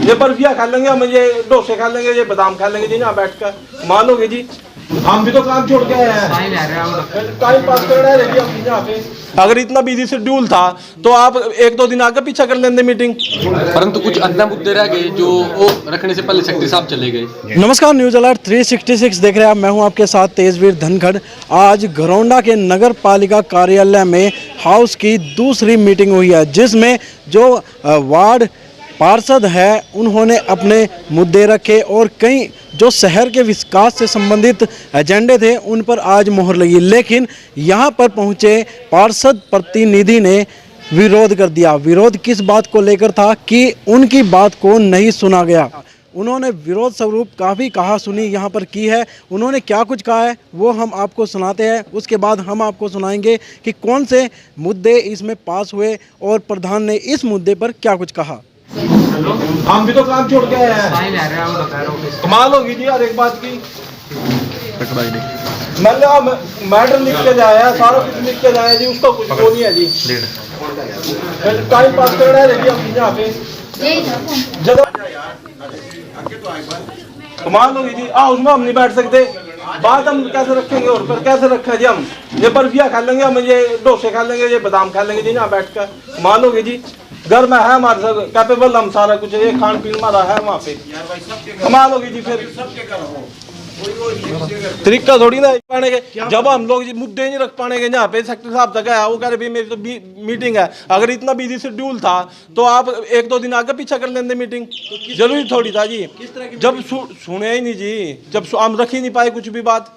ये बर्फिया खा लेंगे हम, ये डोसे खा लेंगे, ये बादाम खा लेंगे जी यहाँ बैठ कर, मानोगे जी? हम भी तो काम छोड़ के आए हैं, टाइम पास कर रहे हैं जी हम यहाँ पे। अगर इतना बिजी शेड्यूल था तो आप एक दो दिन आगे पीछा कर लेंगे मीटिंग। परंतु कुछ अन्य मुद्दे रह गए जो वो रखने से पहले सेक्रेटरी साहब चले गए। नमस्कार, न्यूज अलर्ट 366 देख रहे हैं आप। मैं हूं आपके साथ तेजवीर धनखड़। आज घरौंडा के नगर पालिका कार्यालय में हाउस की दूसरी मीटिंग हुई है, जिसमें जो वार्ड पार्षद है उन्होंने अपने मुद्दे रखे और कई जो शहर के विकास से संबंधित एजेंडे थे उन पर आज मोहर लगी। लेकिन यहाँ पर पहुँचे पार्षद प्रतिनिधि ने विरोध कर दिया। विरोध किस बात को लेकर था कि उनकी बात को नहीं सुना गया। उन्होंने विरोध स्वरूप काफ़ी कहा सुनी यहाँ पर की है। उन्होंने क्या कुछ कहा है वो हम आपको सुनाते हैं, उसके बाद हम आपको सुनाएंगे कि कौन से मुद्दे इसमें पास हुए और प्रधान ने इस मुद्दे पर क्या कुछ कहा। हम भी तो काम छोड़ के आए हैं, कमाल होगी जी यार एक बात की। मैटर लिख के जाया, सारा कुछ लिख के जाया जी, उसका कुछ वो नहीं है जी, टाइम पास कर रहे हैं जी हम यहाँ पे। कमाल होगी जी, उसमें हम नहीं बैठ सकते, बात हम कैसे रखेंगे और पर कैसे रखें जी हम? ये बर्फिया खा लेंगे हम, ये डोसे खा लेंगे, ये बादाम खा लेंगे जी यहाँ बैठ कर, कमाल होगी जी। घर में है हमारे सब कैपेबल, हम सारा कुछ ये खान पीन हमारा है वहाँ पे, कमाल होगी जी। फिर तरीका थोड़ी ना पाने के, जब हम लोग मुद्दे नहीं रख पाने के यहाँ पे सेक्रेटरी साहब तक है, वो कह रहे मेरी तो मीटिंग है। अगर इतना बिजी शेड्यूल था तो आप एक दो दिन आगे पीछा कर लेते मीटिंग, जरूरी थोड़ी था जी। जब सुने ही नहीं जी, जब हम रख ही नहीं पाए कुछ भी बात,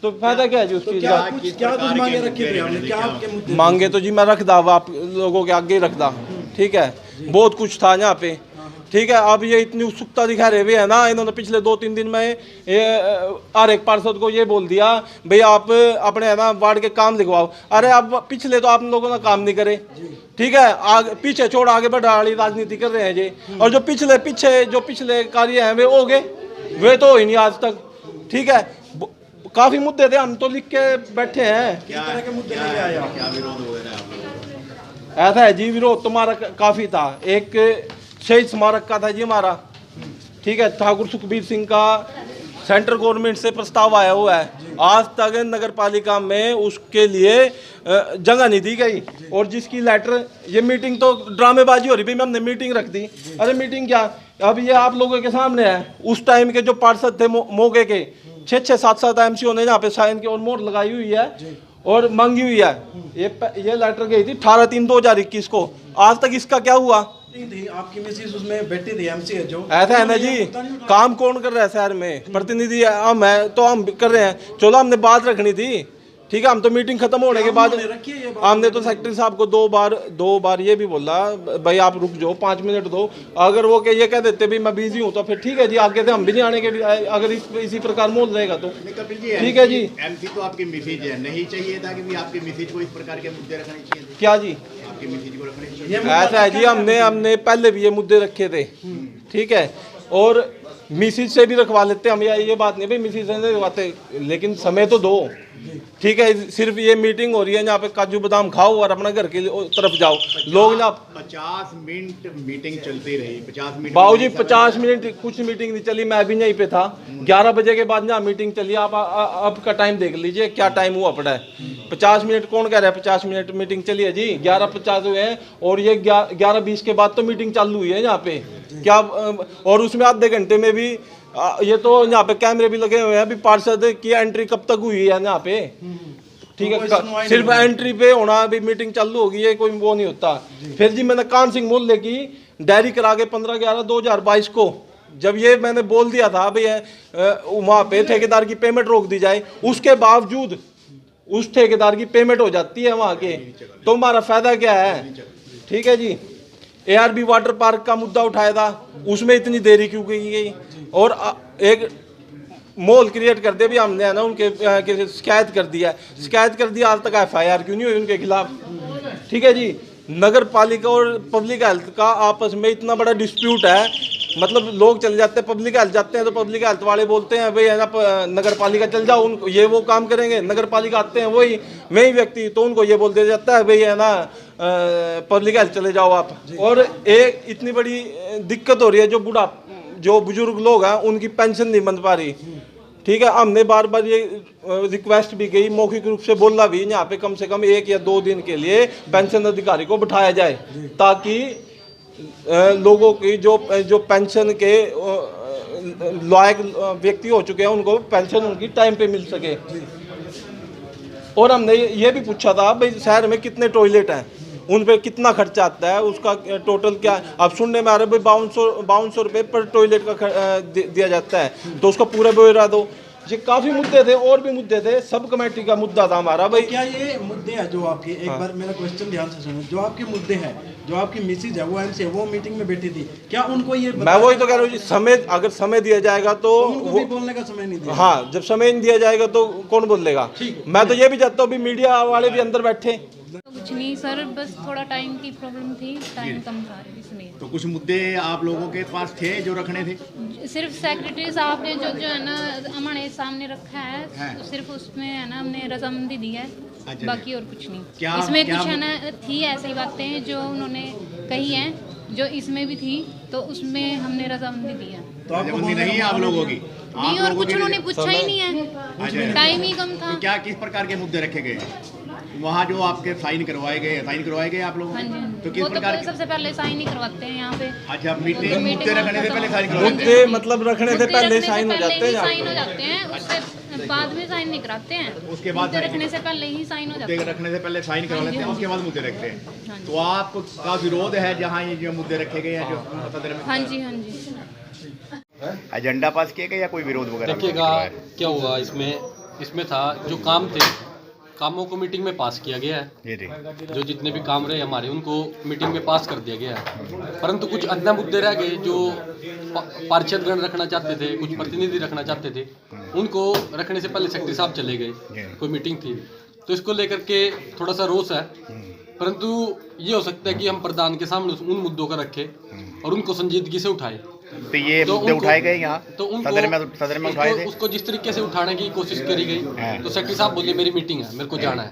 तो फायदा क्या है जी उस चीज का? क्या कुछ मांगे रखे थे हमने, क्या आपके मुद्दे मांगे तो जी मैं रख दा, आप लोगों के आगे रख दा, ठीक है, बहुत कुछ था यहाँ पे, ठीक है। अब ये इतनी उत्सुकता दिखा रहे हुए है ना, इन्होंने पिछले 2-3 दिन में ये हर एक पार्षद को ये बोल दिया भाई आप अपने है ना वार्ड के काम लिखवाओ। अरे अब पिछले तो आप लोगों ने काम नहीं करे, ठीक है, आगे पीछे छोड़ आगे बढ़ा वाली राजनीति कर रहे हैं जी। और जो पिछले कार्य हैं वे हो गए, वे तो ही नहीं आज तक, ठीक है। काफी मुद्दे थे, हम तो लिख के बैठे हैं। किस तरह के मुद्दे लेके आए आप? क्या विरोध हो रहा है आप लोगों का? ऐसा है जी, विरोध तुम्हारा काफी था। एक शहीद स्मारक का था जी हमारा, ठीक है, ठाकुर सुखबीर सिंह का सेंट्रल गवर्नमेंट से प्रस्ताव आया हुआ है, आज तक नगर पालिका में उसके लिए जगह नहीं दी गई। और जिसकी लेटर, ये मीटिंग तो ड्रामेबाजी हो रही भाई, हमने मीटिंग रख दी। अरे मीटिंग क्या, अब ये आप लोगों के सामने है। उस टाइम के जो पार्षद थे मोगे के 6-6, 7-7 एमसीओ ने यहाँ पे साइन की और मोहर लगाई हुई है और मांगी हुई है। ये लेटर गई थी 18/3/2021 को, आज तक इसका क्या हुआ? आपकी मिसेज उसमें बैठी थी, एमसी है जो। ऐसा है ना जी, काम कौन कर रहा है शहर में? प्रतिनिधि हम है तो हम कर रहे हैं, चलो हमने बात रखनी थी, ठीक है। हम तो मीटिंग खत्म होने के बाद हमने तो सेक्रेटरी साहब को दो बार ये भी बोला भाई आप रुक जाओ 5 मिनट दो। अगर वो ये कह देते भाई मैं बिजी हूँ तो फिर ठीक है जी, आगे से हम भी नहीं आने के, अगर इसी प्रकार मोल रहेगा तो ठीक है जी। एमसी तो आपकी मिसेज है, नहीं चाहिए था कि आपकी मिसेज को इस प्रकार के मुद्दे रखने चाहिए थे? क्या जी, आपकी मिसेज को रखने चाहिए? ऐसा है जी, हमने पहले भी ये मुद्दे रखे थे, ठीक है, और मिसिज से भी रखवा लेते हम, ये बात नहीं भाई मिसिज से नहीं रखवाते, लेकिन समय तो दो, ठीक है। सिर्फ ये मीटिंग हो रही है यहाँ पे, काजू बादाम खाओ और अपना घर की तरफ जाओ। लोग ना 50 मिनट मीटिंग चलती रही, 50 मिनट बाबूजी 50 मिनट कुछ मीटिंग नहीं चली, मैं अभी यहीं पे था। 11 बजे के बाद यहाँ मीटिंग चली, आप अब का टाइम देख लीजिए क्या टाइम हुआ पड़ा है। 50 मिनट कौन कह रहा है 50 मिनट मीटिंग चली है जी? 11:50 हुए हैं और ये 11:20 के बाद तो मीटिंग चालू हुई है यहाँ पे क्या, और उसमें आधे घंटे में भी ये तो यहाँ पे कैमरे भी लगे हुए हैं। अभी पार्षद की एंट्री कब तक हुई है यहाँ पे, ठीक है, सिर्फ एंट्री पे होना, अभी मीटिंग चालू होगी, ये कोई वो नहीं होता। फिर जी मैंने कान सिंह मोहल्ले की डायरी करा के 15/11/2022 को, जब ये मैंने बोल दिया था भाई वहाँ पे ठेकेदार की पेमेंट रोक दी जाए, उसके बावजूद उस ठेकेदार की पेमेंट हो जाती है वहाँ के, तो हमारा फायदा क्या है? ठीक है जी। ARB वाटर पार्क का मुद्दा उठाया था, उसमें इतनी देरी क्यों की गई? और एक मोल क्रिएट कर दे भी हमने है ना, उनके शिकायत कर दिया, आज तक FIR क्यों नहीं हुई उनके खिलाफ? ठीक है जी। नगर पालिका और पब्लिक हेल्थ का आपस में इतना बड़ा डिस्प्यूट है, मतलब लोग चले जाते हैं पब्लिक हेल्थ जाते हैं तो पब्लिक हेल्थ वाले बोलते हैं भाई है ना नगर पालिका चल जाओ, उनको ये वो काम करेंगे। नगर पालिका आते हैं वही व्यक्ति, तो उनको ये बोल दिया जाता है भाई है ना पब्लिक हेल्थ चले जाओ आप। और एक इतनी बड़ी दिक्कत हो रही है, जो बुजुर्ग लोग हैं उनकी पेंशन नहीं बन पा रही। ठीक है, हमने बार बार ये रिक्वेस्ट भी की, मौखिक रूप से बोला भी, यहाँ पे कम से कम 1 या 2 दिन के लिए पेंशन अधिकारी को बिठाया जाए, ताकि लोगों की जो पेंशन के लायक व्यक्ति हो चुके हैं उनको पेंशन उनकी टाइम पे मिल सके। और हमने ये भी पूछा था भाई शहर में कितने टॉयलेट हैं, उन पे कितना खर्चा आता है, उसका टोटल क्या। अब सुनने में आ रहा है भाई 5200 रुपये पर टॉयलेट का दिया जाता है, तो उसका पूरा ब्यौरा दो। ये काफ़ी मुद्दे थे, और भी मुद्दे थे, सब कमेटी का मुद्दा था हमारा भाई। क्या ये मुद्दे हैं जो आपके, एक बार मेरा क्वेश्चन ध्यान से सुनो, जो आपके मुद्दे हैं, जो आपकी मिसेज है वो एमसी वो मीटिंग में बैठी थी, क्या उनको ये मैं वही तो कह रहा हूँ, समय अगर समय दिया जाएगा तो उनको भी बोलने का समय नहीं दिया। हाँ, जब समय नहीं दिया जाएगा तो कौन बोलेगा। मैं तो ये भी चाहता हूँ भी मीडिया वाले भी अंदर बैठे। कुछ नहीं सर, बस थोड़ा टाइम की प्रॉब्लम थी, टाइम कम था इसलिए। तो कुछ मुद्दे आप लोगों के पास थे जो रखने थे? सिर्फ सेक्रेटरी साहब ने जो है ना हमारे सामने रखा है, सिर्फ उसमें है ना हमने रजामंदी दी है, अच्छा, बाकी और कुछ नहीं। क्या- इसमें क्या- कुछ है ना थी ऐसी बातें जो उन्होंने कही हैं, जो इसमें भी थी, तो उसमें हमने रजामंदी दी है। तो आपको रजामंदी नहीं है आप लोगों की? नहीं, और कुछ उन्होंने पूछा ही नहीं है, टाइम ही कम था। तो क्या किस प्रकार के मुद्दे रखे गए वहाँ जो आपके साइन करवाए गए आप लोगों हाँ जी, तो वो किस तो प्रकार के? सबसे पहले साइन ही करवाते हैं यहाँ पे। अच्छा, मीटिंग तो मुद्दे रखने से पहले साइन करवाते हैं? मुद्दे मतलब रखने से मुद्दे पहले रखने से साइन हो पहले जाते ही हैं। साइन हो जाते हैं, उससे बाद में साइन नहीं कराते हैं। उसके बाद मुद्दे साइन रखने से पहले ही साइन हो जाते मुद्दे हैं। रखने से पहले साइन करवा लेते हैं, उसके बाद मुद्दे रखते हैं। तो आपका विरोध है जहाँ ये जो मुद्दे रखे गए हैं जो सदर में? हाँ जी, हाँ जी। एजेंडा पास किया गया या कोई विरोध वगैरह? देखिएगा क्या हुआ इसमें था, जो काम थे कामों को मीटिंग में पास किया गया है। जी जी। जो जितने भी काम रहे हमारे उनको मीटिंग में पास कर दिया गया है, परंतु कुछ अन्य मुद्दे रह गए जो पार्षदगण रखना चाहते थे, कुछ प्रतिनिधि रखना चाहते थे, उनको रखने से पहले सेक्रेटरी साहब चले गए, कोई मीटिंग थी, तो इसको लेकर के थोड़ा सा रोष है। परंतु ये हो सकता है कि हम प्रधान के सामने उन मुद्दों को रखें और उनको संजीदगी से उठाएं। तो ये मुद्दे उठाए गए यहाँ तो उनको सदर में उठाए थे? उसको जिस तरीके से उठाने की कोशिश करी गई, तो सेक्रेटरी साहब बोले मेरी मीटिंग है, मेरे को जाना है,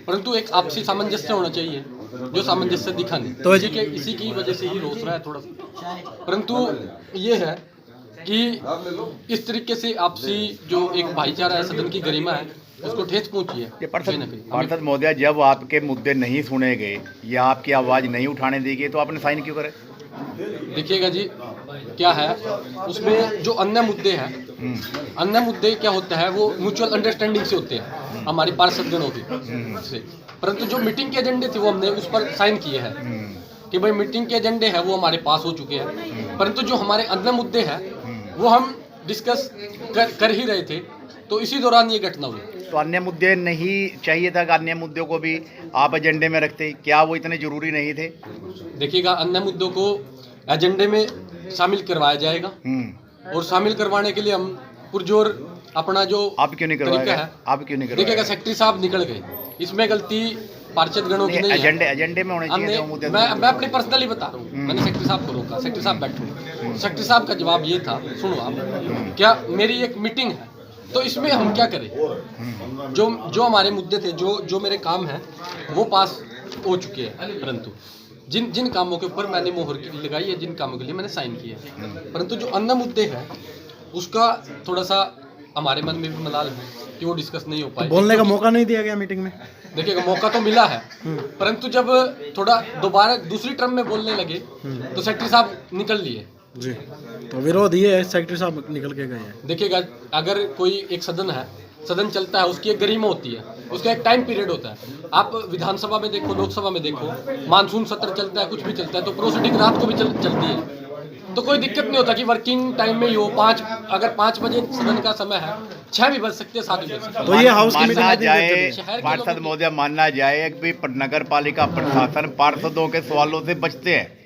परंतु एक आपसी सामंजस्य होना चाहिए, जो सामंजस्य दिखा नहीं, तो इसी की वजह से ही रोस रहा है थोड़ा सा। परंतु ये है कि इस तरीके से आपसी जो एक भाईचारा है, सदन की गरिमा है, उसको ठेस पहुंची है। पार्षद महोदय, जब आपके मुद्दे नहीं सुने गए या आपकी आवाज़ नहीं उठाने दी गई तो आपने साइन क्यों करे? देखिएगा जी क्या है उसमें, जो अन्य मुद्दे हैं, अन्य मुद्दे क्या होता है वो म्यूचुअल अंडरस्टैंडिंग से होते हैं हमारी पार्षदगणों की से, परंतु जो मीटिंग के एजेंडे थे वो हमने उस पर साइन किए हैं कि भाई मीटिंग के एजेंडे हैं वो हमारे पास हो चुके हैं, परंतु जो हमारे अन्य मुद्दे हैं वो हम डिस्कस कर ही रहे थे, तो इसी दौरान ये घटना हुई। तो अन्य मुद्दे नहीं चाहिए था कि अन्य मुद्दों को भी आप एजेंडे में रखते? क्या वो इतने जरूरी नहीं थे? देखिएगा अन्य मुद्दों को एजेंडे में शामिल करवाया जाएगा और शामिल करवाने के लिए हम पुरजोर अपना जो आप क्यों नहीं करवाया? आप क्यों नहीं करवाया? देखिएगा सेक्रेटरी साहब निकल गए, इसमें गलती पार्षदगणों की नहीं है। एजेंडे में होने चाहिए थे मुद्दे। मैं अपनी पर्सनली बता रहा हूँ, मैंने सेक्रेटरी साहब को रोका, सेक्रेटरी साहब बैठो। सेक्रेटरी साहब का जवाब ये था, सुनो आप, क्या मेरी एक मीटिंग है तो इसमें हम क्या करें, जो हमारे मुद्दे थे, जो मेरे काम हैं वो पास हो चुके हैं, परंतु जिन कामों के ऊपर मैंने मोहर लगाई है, जिन कामों के लिए मैंने साइन किए हैं, परंतु जो अन्य मुद्दे हैं उसका थोड़ा सा हमारे मन में भी मलाल है कि वो डिस्कस नहीं हो पाए। बोलने का मौका नहीं दिया गया मीटिंग में? देखिएगा मौका तो मिला है, परंतु जब थोड़ा दोबारा दूसरी टर्म में बोलने लगे तो सेक्रेटरी साहब निकल लिए जी। तो विरोध ये है, सेक्रेटरी साहब निकल के गए हैं। देखिएगा अगर कोई एक सदन है, सदन चलता है, उसकी एक गरिमा होती है, उसका एक टाइम पीरियड होता है। आप विधानसभा में देखो, लोकसभा में देखो, मानसून सत्र चलता है, कुछ भी चलता है, तो प्रोसीडिंग रात को भी चलती है, तो कोई दिक्कत नहीं होता कि वर्किंग टाइम में ही हो। अगर 5 बजे सदन का समय है, 6 भी बज सकते हैं, 7 भी बज सकते हैं। तो ये हाउस की मानना जाए, शहर के पार्षद लोगों महोदय, मानना जाए कि नगर पालिका प्रशासन पार्षदों के सवालों से बचते हैं,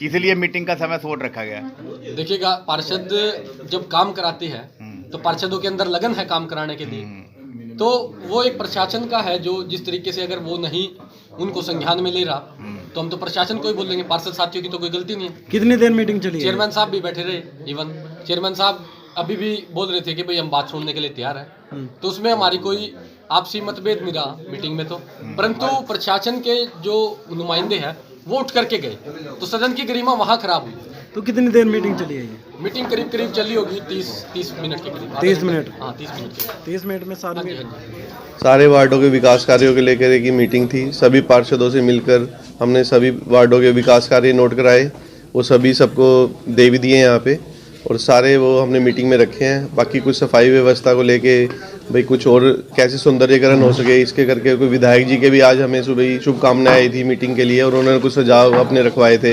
इसलिए मीटिंग का समय छोड़ रखा गया। देखिएगा पार्षद जब काम कराते हैं तो पार्षदों के अंदर लगन है काम कराने के लिए, तो वो एक प्रशासन का है जो जिस तरीके से अगर वो नहीं उनको संज्ञान में ले रहा तो हम तो प्रशासन को ही बोलेंगे, पार्षद साथियों की तो कोई गलती नहीं है। कितनी देर मीटिंग चली है? चेयरमैन साहब भी बैठे रहे, इवन चेयरमैन साहब अभी भी बोल रहे थे कि भाई हम बात सुनने के लिए तैयार हैं, तो उसमें हमारी कोई आपसी मतभेद नहीं रहा मीटिंग में, तो परंतु प्रशासन के जो नुमाइंदे हैं वो उठ करके गए, तो सदन की गरिमा वहाँ खराब हुई। तो कितनी देर मीटिंग चली है ये? मीटिंग करीब करीब चली होगी 30 मिनट के करीब। 30 मिनट? हाँ 30 मिनट के। 30 मिनट में सारी हाँ जी, मीटिंग? हाँ जी। सारे वार्डों के विकास कार्यों के लेकर एक मीटिंग थी। सभी पार्षदों से मिलकर हमने सभी वार्डों के विकास कार्य नोट कराए, वो सभी सबको दे भी दिए यहाँ पे, और सारे वो हमने मीटिंग में रखे हैं। बाकी कुछ सफाई व्यवस्था को लेके भाई कुछ और कैसे सौंदर्यीकरण हो सके इसके करके कोई विधायक जी के भी आज हमें सुबह ही शुभकामनाएं आई थी मीटिंग के लिए, और उन्होंने कुछ सुझाव अपने रखवाए थे।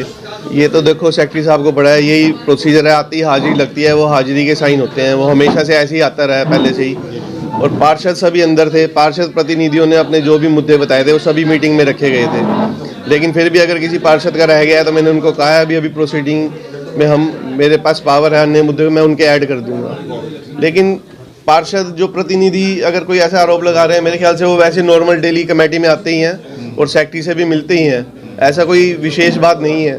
ये तो देखो सेक्रेटरी साहब को पड़ा है, यही प्रोसीजर है, आती हाजिरी लगती है, वो हाजिरी के साइन होते हैं, वो हमेशा से ऐसे ही आता रहा है पहले से ही। और पार्षद सभी अंदर थे, पार्षद प्रतिनिधियों ने अपने जो भी मुद्दे बताए थे वो सभी मीटिंग में रखे गए थे। लेकिन फिर भी अगर किसी पार्षद का रह गया तो मैंने उनको कहा है अभी प्रोसीडिंग में मेरे पास पावर है, अन्य मुद्दे मैं उनके ऐड कर दूंगा। लेकिन पार्षद जो प्रतिनिधि अगर कोई ऐसा आरोप लगा रहे हैं, मेरे ख्याल से वो वैसे नॉर्मल डेली कमेटी में आते ही हैं और सेक्रेटरी से भी मिलते ही हैं, ऐसा कोई विशेष बात नहीं है।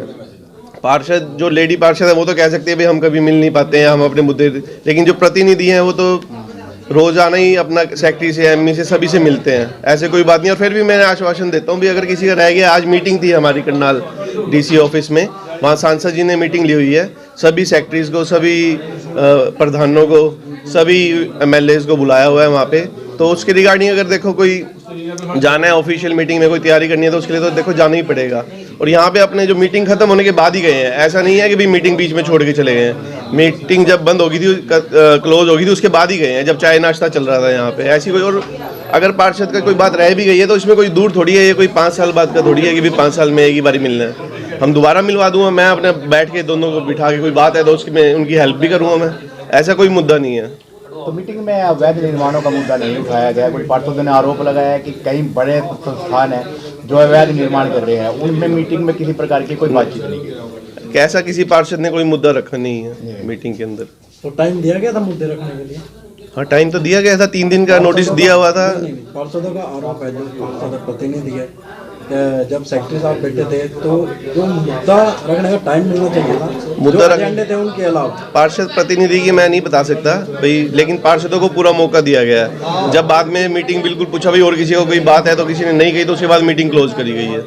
पार्षद जो लेडी पार्षद है वो तो कह सकते हैं भाई हम कभी मिल नहीं पाते हैं, हम अपने मुद्दे, लेकिन जो प्रतिनिधि हैं वो तो रोजाना ही अपना सेक्रेटरी से एमई से सभी से मिलते हैं, ऐसे कोई बात नहीं। और फिर भी मैंने आश्वासन देता हूँ भी अगर किसी का रह गया, आज मीटिंग थी हमारी करनाल डीसी ऑफिस में, वहाँ सांसद जी ने मीटिंग ली हुई है, सभी सेक्रेटरीज को, सभी प्रधानों को, सभी एमएलएज को बुलाया हुआ है वहाँ पे। तो उसके रिगार्डिंग अगर देखो कोई जाना है ऑफिशियल मीटिंग में, कोई तैयारी करनी है तो उसके लिए तो देखो जाना ही पड़ेगा। और यहाँ पे अपने जो मीटिंग खत्म होने के बाद ही गए हैं, ऐसा नहीं है कि भाई मीटिंग बीच में छोड़ के चले गए हैं। मीटिंग जब बंद होगी थी, क्लोज होगी थी, उसके बाद ही गए हैं, जब चाय नाश्ता चल रहा था यहाँ पे। ऐसी कोई, और अगर पार्षद का कोई बात रह भी गई है तो इसमें कोई दूर थोड़ी है, ये कोई 5 साल बाद का थोड़ी है कि भाई 5 साल में एक ही बारी मिलना है। हम दोबारा मिलवा दूंगा, मैं अपने बैठ के दोनों को बिठा के, कोई बात है तो उसकी मैं उनकी हेल्प भी करूँगा, मैं, ऐसा कोई मुद्दा नहीं है। तो मीटिंग में अवैध निर्माणों का मुद्दा नहीं उठाया गया। कुछ पार्षदों ने आरोप लगाया है कि कई बड़े संस्थान हैं जो अवैध निर्माण कर रहे हैं, उनमें मीटिंग में किसी प्रकार की कोई बातचीत नहीं की। कैसा किसी पार्षद ने कोई मुद्दा रखा नहीं है मीटिंग के अंदर। तो टाइम दिया गया था मुद्दे रखने के लिए? हाँ, टाइम तो दिया गया था, 3 दिन का नोटिस दिया हुआ था। नहीं, पार्षदों का आरोप है, जो पार्षद प्रतिनिधि है, जब सेक्रेटरी साहब बैठे थे तो जो मुद्दा रखने का टाइम मिलना चाहिए था, मुद्दा जो एजेंडे थे उनके अलावा। पार्षद प्रतिनिधि की मैं नहीं बता सकता भाई, लेकिन पार्षदों को पूरा मौका दिया गया है। जब बाद में मीटिंग बिल्कुल पूछा भाई और किसी को कोई बात है तो किसी ने नहीं कही, तो उसके बाद मीटिंग क्लोज करी गई है।